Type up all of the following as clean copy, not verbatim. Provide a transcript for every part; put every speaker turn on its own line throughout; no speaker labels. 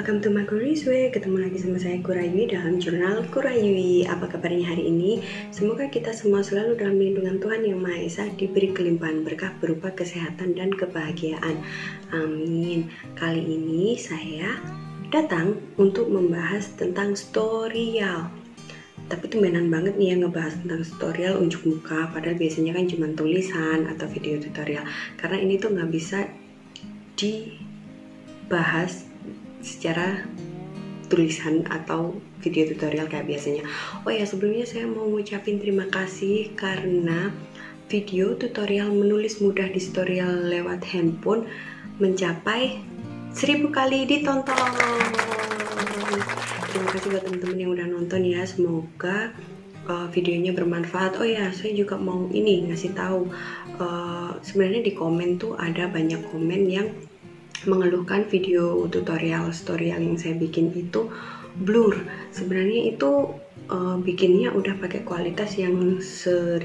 welcome to my Kuriswe. Ketemu lagi sama saya Kurayui dalam jurnal Kurayui. Apa kabarnya hari ini? Semoga kita semua selalu dalam lindungan Tuhan Yang Maha Esa, diberi kelimpahan berkah berupa kesehatan dan kebahagiaan. Amin. Kali ini saya datang untuk membahas tentang tutorial. Tapi tumbenan banget nih yang ngebahas tentang tutorial unjuk muka, padahal biasanya kan cuma tulisan atau video tutorial. Karena ini tuh nggak bisa dibahas secara tulisan atau video tutorial kayak biasanya. Oh ya, sebelumnya saya mau ngucapin terima kasih karena video tutorial menulis mudah di tutorial lewat handphone mencapai 1000 kali ditonton. Terima kasih buat teman-teman yang udah nonton ya. Semoga videonya bermanfaat. Oh ya, saya juga mau ngasih tahu, sebenarnya di komen tuh ada banyak komen yang mengeluhkan video tutorial yang saya bikin itu blur. Sebenarnya itu bikinnya udah pakai kualitas yang 1080,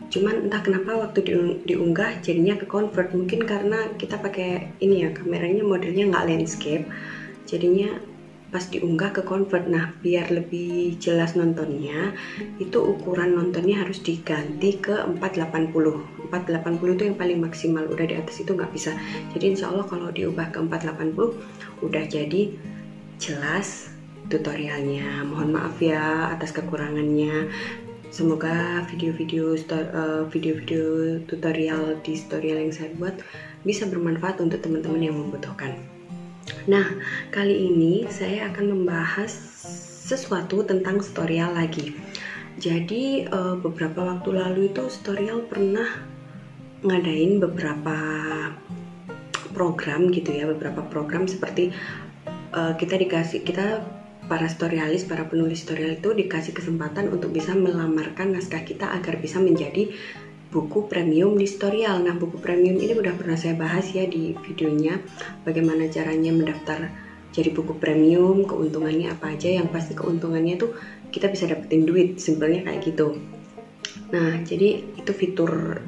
cuman entah kenapa waktu diunggah jadinya ke convert. Mungkin karena kita pakai kameranya modelnya nggak landscape, jadinya pas diunggah ke convert. Nah, biar lebih jelas nontonnya, itu ukuran nontonnya harus diganti ke 480. 480 itu yang paling maksimal, udah di atas itu nggak bisa. Jadi insya Allah kalau diubah ke 480 udah jadi jelas tutorialnya. Mohon maaf ya atas kekurangannya. Semoga video-video tutorial di tutorial yang saya buat bisa bermanfaat untuk teman-teman yang membutuhkan. Nah, kali ini saya akan membahas sesuatu tentang tutorial lagi. Jadi beberapa waktu lalu itu tutorial pernah ngadain beberapa program gitu ya, beberapa program seperti kita para tutorialis, para penulis tutorial itu dikasih kesempatan untuk bisa melamarkan naskah kita agar bisa menjadi buku premium di tutorial. Nah, buku premium ini udah pernah saya bahas ya di videonya, bagaimana caranya mendaftar jadi buku premium, keuntungannya apa aja. Yang pasti keuntungannya tuh kita bisa dapetin duit, simpelnya kayak gitu. Nah, jadi itu fitur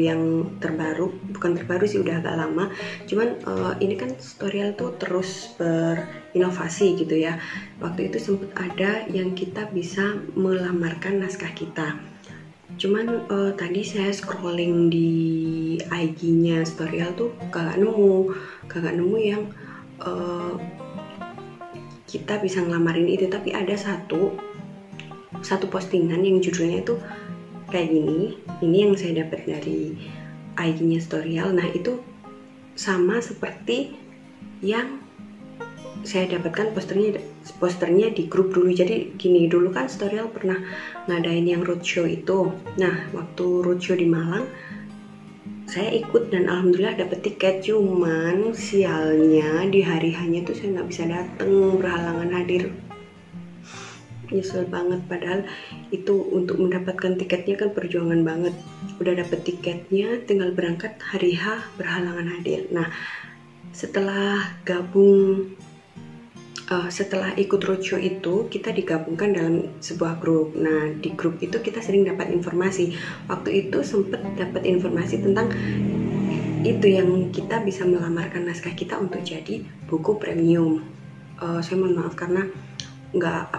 yang terbaru, bukan terbaru sih, udah agak lama. Cuman ini kan tutorial tuh terus berinovasi gitu ya. Waktu itu sempat ada yang kita bisa melamarkan naskah kita. Cuman tadi saya scrolling di IG-nya tutorial tuh kagak nemu yang kita bisa ngelamarin itu. Tapi ada satu postingan yang judulnya itu kayak gini. Ini yang saya dapat dari IG-nya tutorial. Nah, itu sama seperti yang saya dapatkan posternya di grup dulu. Jadi gini, dulu kan tutorial pernah ngadain yang roadshow itu. Nah, waktu roadshow di Malang saya ikut dan alhamdulillah dapet tiket. Cuman sialnya di hari hanya tuh saya nggak bisa datang, berhalangan hadir. Nyesel banget, padahal itu untuk mendapatkan tiketnya kan perjuangan banget. Udah dapet tiketnya, tinggal berangkat hari H, berhalangan hadir. Nah, setelah ikut roadshow itu, kita digabungkan dalam sebuah grup. Nah, di grup itu kita sering dapat informasi. Waktu itu sempet dapat informasi tentang itu, yang kita bisa melamarkan naskah kita untuk jadi buku premium. Saya mohon maaf karena nggak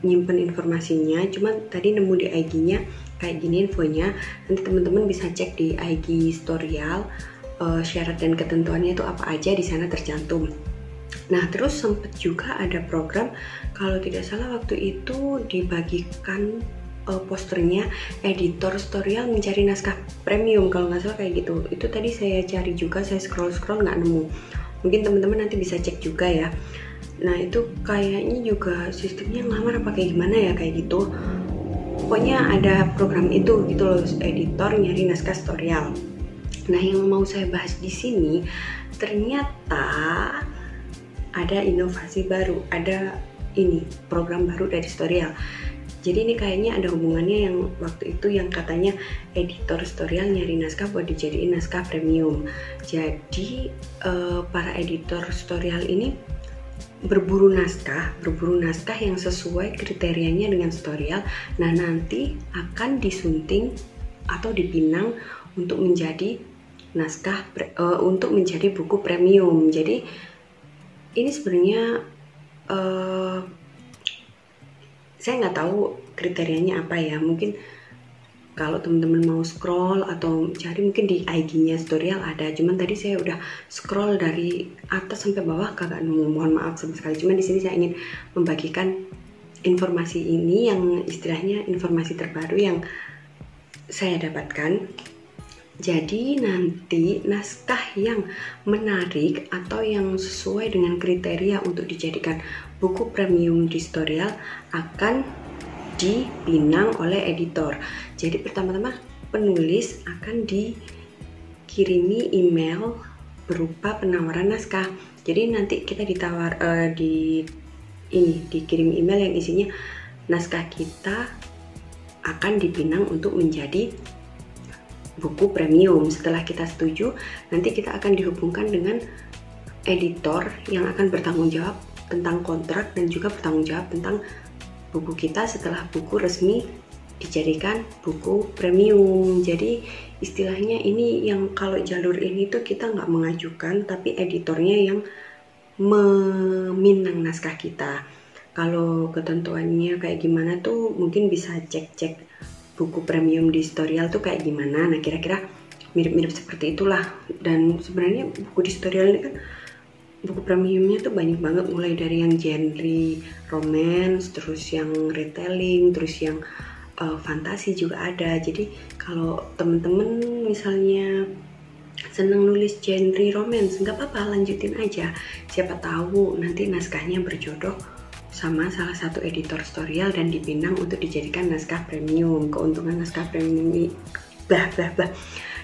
nyimpen informasinya. Cuman tadi nemu di IG-nya kayak gini infonya. Nanti teman-teman bisa cek di IG tutorial, syarat dan ketentuannya itu apa aja, di sana tercantum. Nah, terus sempet juga ada program, kalau tidak salah waktu itu dibagikan posternya editor tutorial mencari naskah premium, kalau nggak salah kayak gitu. Itu tadi saya cari juga, saya scroll nggak nemu. Mungkin teman-teman nanti bisa cek juga ya. Nah, itu kayaknya juga sistemnya ngelamar apa kayak gimana ya, kayak gitu. Pokoknya ada program itu gitu loh, editor nyari naskah tutorial. Nah, yang mau saya bahas di sini ternyata ada inovasi baru, ada program baru dari tutorial. Jadi ini kayaknya ada hubungannya yang waktu itu yang katanya editor tutorial nyari naskah buat dijadiin naskah premium. Jadi para editor tutorial ini berburu naskah yang sesuai kriterianya dengan tutorial. Nah, nanti akan disunting atau dipinang untuk menjadi naskah untuk menjadi buku premium. Jadi ini sebenarnya saya nggak tahu kriterianya apa ya. Mungkin kalau teman-teman mau scroll atau cari mungkin di IG-nya Storyal ada. Cuman tadi saya udah scroll dari atas sampai bawah kagak nemu. Mohon maaf sama sekali. Cuman di sini saya ingin membagikan informasi ini yang istilahnya informasi terbaru yang saya dapatkan. Jadi nanti naskah yang menarik atau yang sesuai dengan kriteria untuk dijadikan buku premium di Storyal akan dipinang oleh editor. Jadi pertama-tama penulis akan dikirimi email berupa penawaran naskah. Jadi nanti kita dikirim email yang isinya naskah kita akan dipinang untuk menjadi buku premium. Setelah kita setuju, nanti kita akan dihubungkan dengan editor yang akan bertanggung jawab tentang kontrak dan juga bertanggung jawab tentang buku kita setelah buku resmi dijadikan buku premium. Jadi istilahnya ini yang kalau jalur ini tuh kita nggak mengajukan, tapi editornya yang meminang naskah kita. Kalau ketentuannya kayak gimana tuh mungkin bisa cek-cek buku premium di Storyal tuh kayak gimana. Nah kira-kira mirip-mirip seperti itulah. Dan sebenarnya buku di Storyal ini kan buku premiumnya tuh banyak banget, mulai dari yang genre romance, terus yang retelling, terus yang fantasi juga ada. Jadi kalau temen-temen misalnya seneng nulis genre romance, nggak apa-apa, lanjutin aja. Siapa tahu nanti naskahnya berjodoh sama salah satu editor Storyal dan dipinang untuk dijadikan naskah premium. Keuntungan naskah premium ini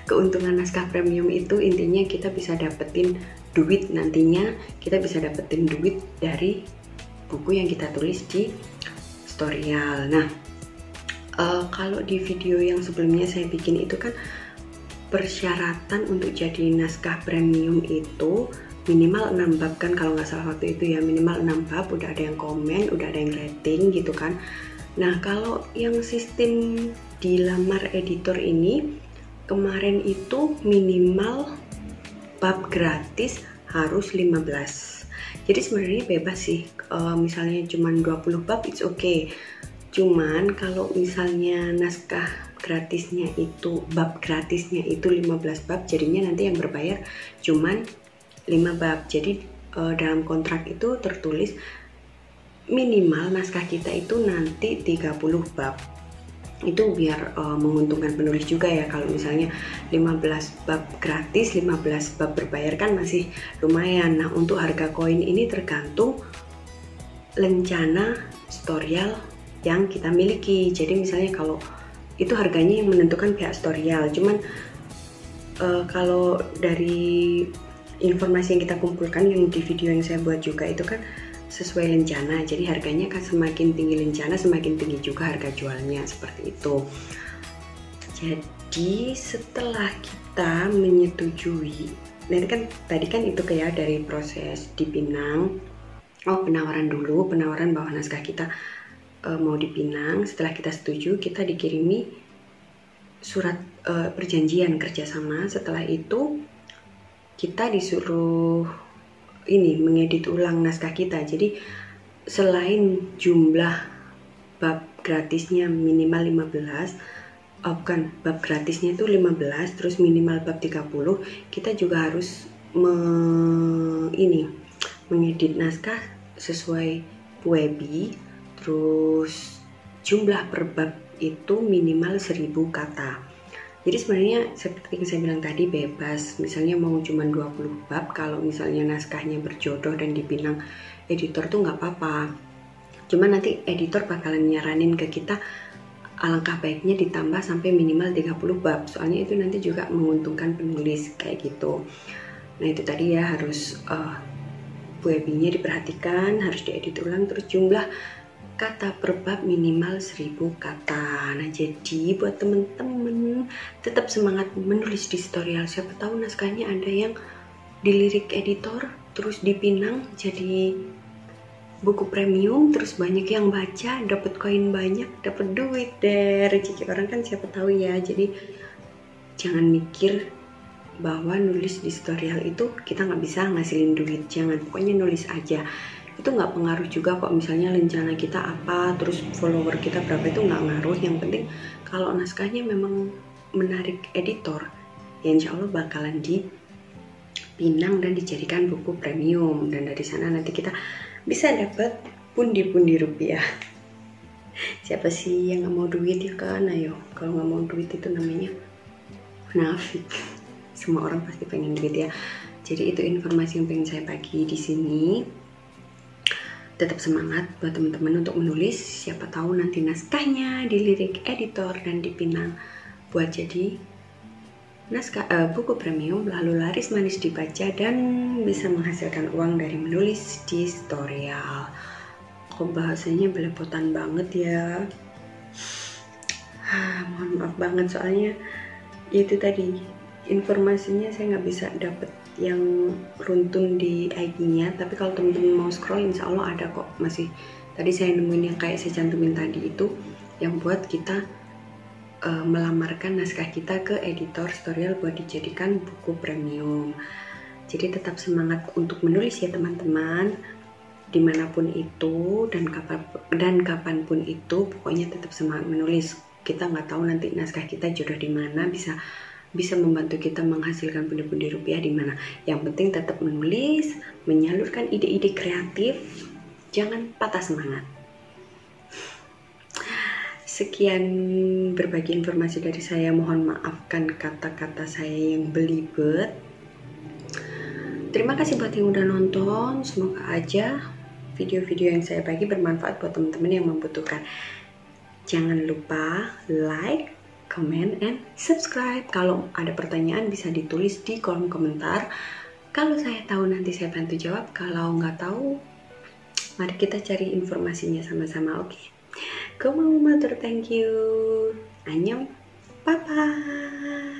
keuntungan naskah premium itu intinya kita bisa dapetin duit, nantinya kita bisa dapetin duit dari buku yang kita tulis di Storyal. Nah kalau di video yang sebelumnya saya bikin itu kan persyaratan untuk jadi naskah premium itu minimal 6 bab kan, kalau nggak salah waktu itu ya, minimal 6 bab, udah ada yang komen, udah ada yang rating gitu kan. Nah kalau yang sistem di lamar editor ini kemarin itu minimal bab gratis harus 15. Jadi sebenarnya bebas sih, misalnya cuma 20 bab it's okay. Cuman kalau misalnya naskah gratisnya itu, bab gratisnya itu 15 bab, jadinya nanti yang berbayar cuman 5 bab. Jadi dalam kontrak itu tertulis minimal naskah kita itu nanti 30 bab. Itu biar menguntungkan penulis juga ya. Kalau misalnya 15 bab gratis, 15 bab berbayar kan masih lumayan. Nah untuk harga koin ini tergantung lencana Storyal yang kita miliki. Jadi misalnya kalau itu harganya yang menentukan pihak Storyal. Cuman kalau dari informasi yang kita kumpulkan yang di video yang saya buat juga itu kan sesuai lencana, jadi harganya kan semakin tinggi lencana semakin tinggi juga harga jualnya, seperti itu. Jadi setelah kita menyetujui, nanti kan tadi kan itu kayak dari proses dipinang, penawaran dulu, penawaran bahwa naskah kita mau dipinang. Setelah kita setuju, kita dikirimi surat perjanjian kerjasama. Setelah itu kita disuruh mengedit ulang naskah kita. Jadi selain jumlah bab gratisnya minimal 15, bab gratisnya itu 15 terus minimal bab 30, kita juga harus mengedit naskah sesuai Puebi. Terus jumlah per bab itu minimal 1000 kata. Jadi sebenarnya seperti yang saya bilang tadi bebas, misalnya mau cuma 20 bab, kalau misalnya naskahnya berjodoh dan dipinang editor tuh nggak apa-apa. Cuma nanti editor bakalan nyaranin ke kita alangkah baiknya ditambah sampai minimal 30 bab, soalnya itu nanti juga menguntungkan penulis kayak gitu. Nah itu tadi ya, harus Puebinya diperhatikan, harus diedit ulang, terus jumlah kata per bab minimal 1000 kata. Nah jadi buat temen-temen tetap semangat menulis di Storyal. Siapa tahu naskahnya ada yang dilirik editor terus dipinang jadi buku premium, terus banyak yang baca, dapat koin banyak, dapat duit deh, rezeki orang kan siapa tahu ya. Jadi jangan mikir bahwa nulis di tutorial itu kita nggak bisa ngasilin duit. Jangan, pokoknya nulis aja. Itu nggak pengaruh juga kok, misalnya rencana kita apa, terus follower kita berapa, itu nggak ngaruh. Yang penting kalau naskahnya memang menarik editor, ya insya Allah bakalan dipinang dan dijadikan buku premium, dan dari sana nanti kita bisa dapat pundi-pundi rupiah. Siapa sih yang nggak mau duit ya kan? Ayo, kalau nggak mau duit itu namanya munafik. Semua orang pasti pengen duit ya. Jadi itu informasi yang pengen saya bagi di sini. Tetap semangat buat teman-teman untuk menulis. Siapa tahu nanti naskahnya dilirik editor dan dipinang buat jadi naskah buku premium, lalu laris manis dibaca dan bisa menghasilkan uang dari menulis di tutorial. Kok bahasanya belepotan banget ya. Mohon maaf banget, soalnya itu tadi informasinya saya nggak bisa dapet yang runtun di IG-nya, tapi kalau teman-teman mau scroll insya Allah ada kok. Masih tadi saya nemuin yang kayak saya cantumin tadi itu, yang buat kita melamarkan naskah kita ke editor tutorial buat dijadikan buku premium. Jadi tetap semangat untuk menulis ya teman-teman, dimanapun itu dan kapanpun itu, pokoknya tetap semangat menulis. Kita nggak tahu nanti naskah kita jodoh di mana, bisa membantu kita menghasilkan pundi-pundi rupiah di mana. Yang penting tetap menulis, menyalurkan ide-ide kreatif, jangan patah semangat. Sekian berbagi informasi dari saya, mohon maafkan kata-kata saya yang belibet. Terima kasih buat yang udah nonton, semoga aja video-video yang saya bagi bermanfaat buat teman-teman yang membutuhkan. Jangan lupa like, comment, and subscribe. Kalau ada pertanyaan bisa ditulis di kolom komentar. Kalau saya tahu nanti saya bantu jawab. Kalau nggak tahu, mari kita cari informasinya sama-sama, oke? Gomatur, thank you. Annyeong, bye-bye.